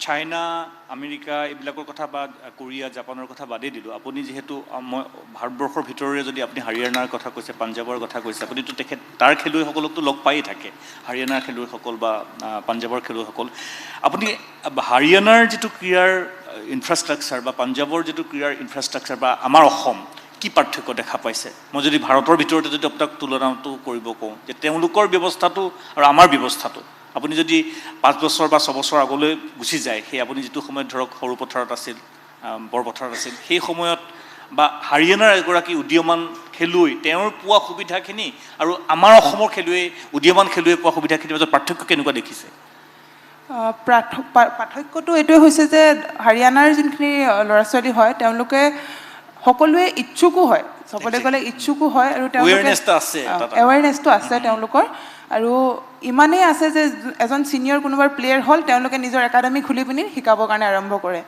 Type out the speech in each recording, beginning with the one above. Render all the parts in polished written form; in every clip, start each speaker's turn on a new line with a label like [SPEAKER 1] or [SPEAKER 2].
[SPEAKER 1] China America এইবিলাকৰ কথা বা কোৰিয়া জাপানৰ কথা বাদেই দিলোঁ আপুনি যিহেতু মই ভাৰতবৰ্ষৰ ভিতৰৰে যদি আপুনি হাৰিয়ানাৰ কথা কৈছে পাঞ্জাৱৰ কথা কৈছে আপুনিতো তাৰ খেলুৱৈসকলকতো লগ পায়েই থাকে হাৰিয়ানাৰ খেলুৱৈসকল বা পাঞ্জাৱৰ খেলুৱৈসকল আপুনি হাৰিয়ানাৰ যিটো ক্ৰীড়াৰ ইনফ্ৰাষ্ট্ৰাকচাৰ বা পাঞ্জাৱৰ যিটো ক্ৰীড়াৰ ইনফ্ৰাষ্ট্ৰাকচাৰ বা আমাৰ অসম কি পাৰ্থক্য দেখা পাইছে মই যদি ভাৰতৰ ভিতৰতে যদি আপোনাক তুলনাটো কৰিব কওঁ যে তেওঁলোকৰ ব্যৱস্থাটো আৰু আমাৰ ব্যৱস্থাটো আপুনি যদি 5 বছৰ বা 6 বছৰ আগলৈ গুচি যায় সেই আপুনি যিটো সময়ত ধৰক সৰু পথাৰত আছিল বৰপথাৰত আছিল সেই সময়ত বা হাৰিয়ানাৰ এগৰাকী উদীয়মান খেলুৱৈ তেওঁৰ পোৱা সুবিধাখিনি আৰু আমাৰ অসমৰ খেলুৱৈ উদীয়মান খেলুৱৈ পোৱা সুবিধাখিনিৰ মাজত পাৰ্থক্য কেনেকুৱা দেখিছে
[SPEAKER 2] পাৰ্থক্যটো এইটোৱে হৈছে যে হাৰিয়ানাৰ যোনখিনি ল'ৰা ছোৱালী হয় তেওঁলোকে সকলোৱে ইচ্ছুকো হয় সকলোৱে গ'লে ইচ্ছুকো হয় আৰু তেওঁলোকে এৱাৰনেছটো আছে তেওঁলোকৰ আৰু ইমানেই আছে যে এজন ছিনিয়ৰ কোনোবা প্লেয়াৰ হ'ল তেওঁলোকে নিজৰ একাডেমি খুলি পিনি শিকাবৰ কাৰণে আৰম্ভ কৰে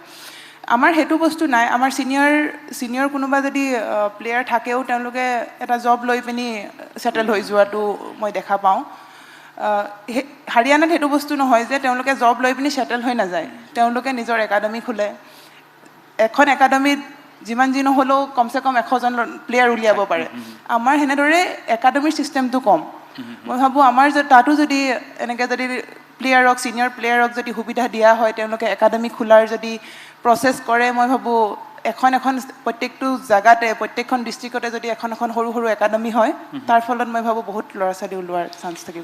[SPEAKER 2] আমাৰ সেইটো বস্তু নাই আমাৰ ছিনিয়ৰ কোনোবা যদি প্লেয়াৰ থাকেও তেওঁলোকে এটা জব লৈ পিনি ছেটেল হৈ যোৱাটো মই দেখা পাওঁ হাৰিয়ানাত সেইটো বস্তু নহয় যে তেওঁলোকে জব লৈ পিনি ছেটেল হৈ নাযায় তেওঁলোকে নিজৰ একাডেমি খোলে এখন একাডেমিত যিমান যি নহ'লেও কমচে কম 100জন প্লেয়াৰ উলিয়াব পাৰে আমাৰ সেনেদৰে একাডেমিৰ ছিষ্টেমটো কম মই ভাবোঁ আমাৰ তাতো যদি এনেকৈ যদি প্লেয়াৰক ছিনিয়ৰ প্লেয়াৰক যদি সুবিধা দিয়া হয় তেওঁলোকে একাডেমি খোলাৰ যদি প্ৰচেছ কৰে মই ভাবোঁ এখন প্ৰত্যেকটো জেগাতে প্ৰত্যেকখন ডিষ্ট্ৰিক্টতে যদি এখন সৰু সৰু একাডেমি হয় তাৰ ফলত মই ভাবোঁ বহুত ল'ৰা ছোৱালী ওলোৱাৰ চান্স থাকিব